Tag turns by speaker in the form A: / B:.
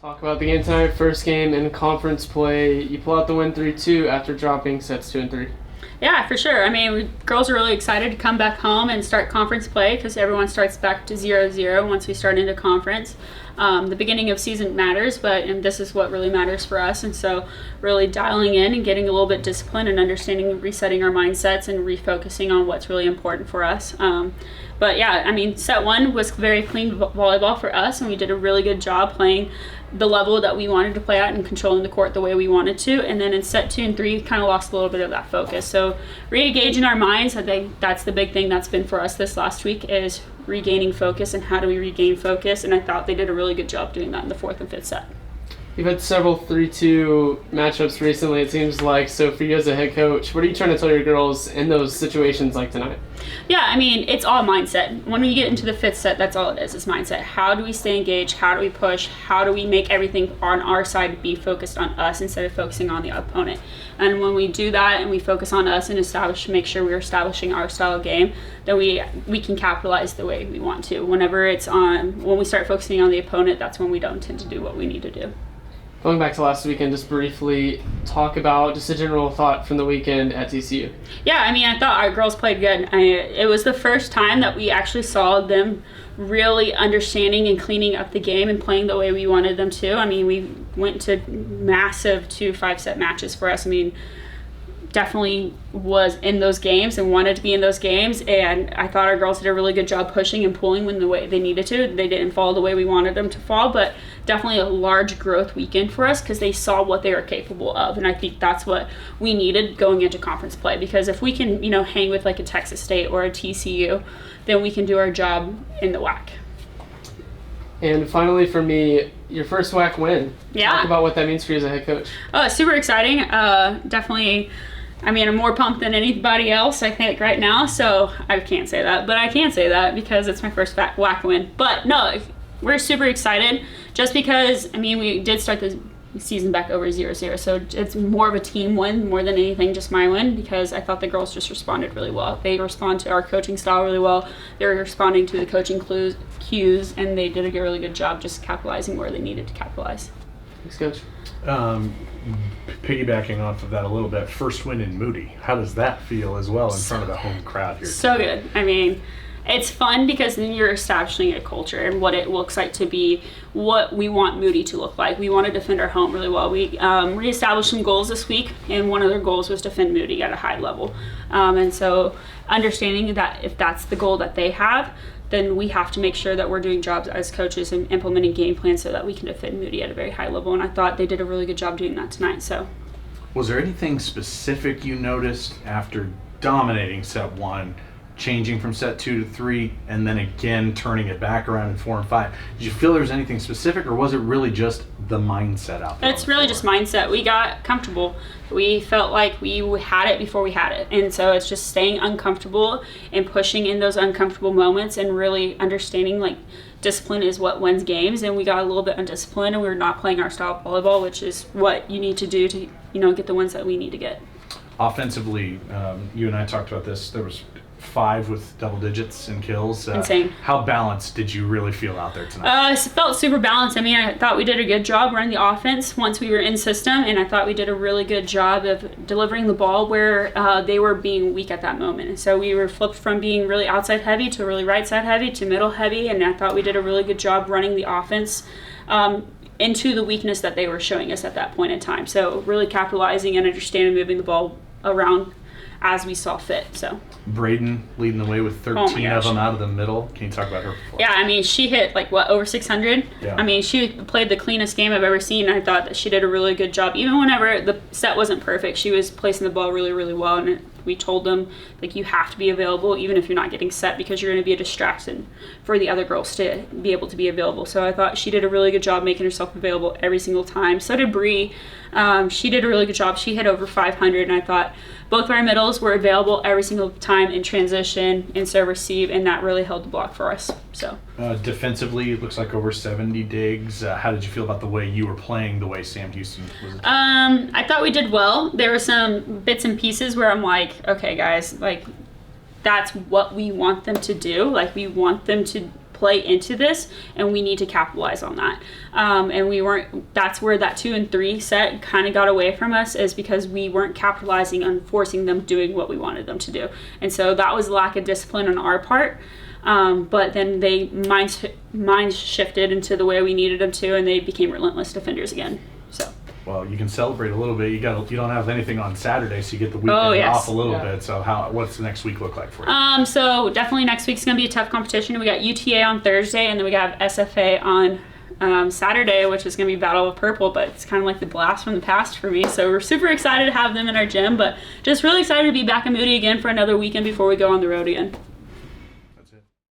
A: Talk about the game tonight, first game in conference play. You pull out the win 3-2 after dropping sets 2 and 3.
B: Yeah, for sure. I mean, girls are really excited to come back home and start conference play because everyone starts back to 0-0 once we start into conference. The beginning of season matters, and this is what really matters for us. And so really dialing in and getting a little bit disciplined and understanding, resetting our mindsets and refocusing on what's really important for us. But yeah, I mean, set one was very clean volleyball for us, and we did a really good job playing the level that we wanted to play at and controlling the court the way we wanted to. And then in set 2 and 3, kind of lost a little bit of that focus. So re-engaging our minds, I think that's the big thing that's been for us this last week, is regaining focus and how do we regain focus. And I thought they did a really good job doing that in the 4th and 5th set.
A: You've had several 3-2 matchups recently, it seems like. So for you as a head coach, what are you trying to tell your girls in those situations like tonight?
B: Yeah, I mean, it's all mindset. When we get into the 5th set, that's all it is mindset. How do we stay engaged? How do we push? How do we make everything on our side be focused on us instead of focusing on the opponent? And when we do that and we focus on us and make sure we're establishing our style of game, then we can capitalize the way we want to. When we start focusing on the opponent, that's when we don't tend to do what we need to do.
A: Going back to last weekend, just briefly talk about just a general thought from the weekend at TCU.
B: Yeah, I mean, I thought our girls played good. It was the first time that we actually saw them really understanding and cleaning up the game and playing the way we wanted them to. I mean, we went to massive 2 5-set matches for us. I mean, definitely was in those games and wanted to be in those games, and I thought our girls did a really good job pushing and pulling when the way they needed to. They didn't fall the way we wanted them to fall, but definitely a large growth weekend for us because they saw what they were capable of, and I think that's what we needed going into conference play, because if we can hang with like a Texas State or a TCU, then we can do our job in the WAC.
A: And finally for me, your first WAC win.
B: Yeah.
A: Talk about what that means for you as a head coach.
B: Super exciting. Definitely. I mean, I'm more pumped than anybody else, I think, right now. So I can't say that, but I can say that because it's my first WAC win. But no, we're super excited just because, I mean, we did start the season back over 0-0. So it's more of a team win more than anything, just my win, because I thought the girls just responded really well. They respond to our coaching style really well. They're responding to the coaching cues, and they did a really good job just capitalizing where they needed to capitalize.
A: Thanks, Coach.
C: Piggybacking off of that a little bit, first win in Moody. How does that feel as well in front of the home crowd here?
B: So good. I mean, it's fun because then you're establishing a culture and what it looks like to be what we want Moody to look like. We want to defend our home really well. We reestablished some goals this week, and one of their goals was defend Moody at a high level. And so understanding that if that's the goal that they have, then we have to make sure that we're doing jobs as coaches and implementing game plans so that we can defend Moody at a very high level. And I thought they did a really good job doing that tonight. So,
C: was there anything specific you noticed after dominating set 1, changing from set 2 to 3, and then again turning it back around in 4 and 5? Did you feel there was anything specific, or was it really just the mindset out there?
B: It's really just mindset. We got comfortable. We felt like we had it before we had it. And so it's just staying uncomfortable and pushing in those uncomfortable moments and really understanding like discipline is what wins games. And we got a little bit undisciplined and we were not playing our style of volleyball, which is what you need to do to, get the wins that we need to get.
C: Offensively, you and I talked about this. There was 5 with double digits in kills.
B: Insane.
C: How balanced did you really feel out there tonight?
B: It felt super balanced. I mean, I thought we did a good job running the offense once we were in system, and I thought we did a really good job of delivering the ball where they were being weak at that moment. And so we were flipped from being really outside heavy to really right side heavy to middle heavy, and I thought we did a really good job running the offense into the weakness that they were showing us at that point in time. So really capitalizing and understanding moving the ball around as we saw fit. So
C: Braden leading the way with 13 of them out of the middle. Can you talk about her performance?
B: Yeah, I mean, she hit over 600.
C: Yeah.
B: I mean, she played the cleanest game I've ever seen. I thought that she did a really good job. Even whenever the set wasn't perfect, she was placing the ball really, really well. And we told them, you have to be available even if you're not getting set, because you're going to be a distraction for the other girls to be able to be available. So I thought she did a really good job making herself available every single time. So did Bree. She did a really good job. She hit over 500, and I thought both our middles were available every single time in transition, in serve receive, and that really held the block for us. So
C: defensively, it looks like over 70 digs. How did you feel about the way you were playing, the way Sam Houston was?
B: I thought we did well. There were some bits and pieces where I'm okay, guys, that's what we want them to do. We want them to play into this, and we need to capitalize on that. And we weren't. That's where that 2 and 3 set kind of got away from us, is because we weren't capitalizing on forcing them doing what we wanted them to do, and so that was lack of discipline on our part. But then they minds shifted into the way we needed them to, and they became relentless defenders again. So.
C: Well, you can celebrate a little bit. You don't have anything on Saturday, so you get the weekend off a little bit. So what's the next week look like for you?
B: So definitely next week's gonna be a tough competition. We got UTA on Thursday, and then we got SFA on Saturday, which is gonna be Battle of Purple. But it's kind of like the blast from the past for me. So we're super excited to have them in our gym, but just really excited to be back in Moody again for another weekend before we go on the road again.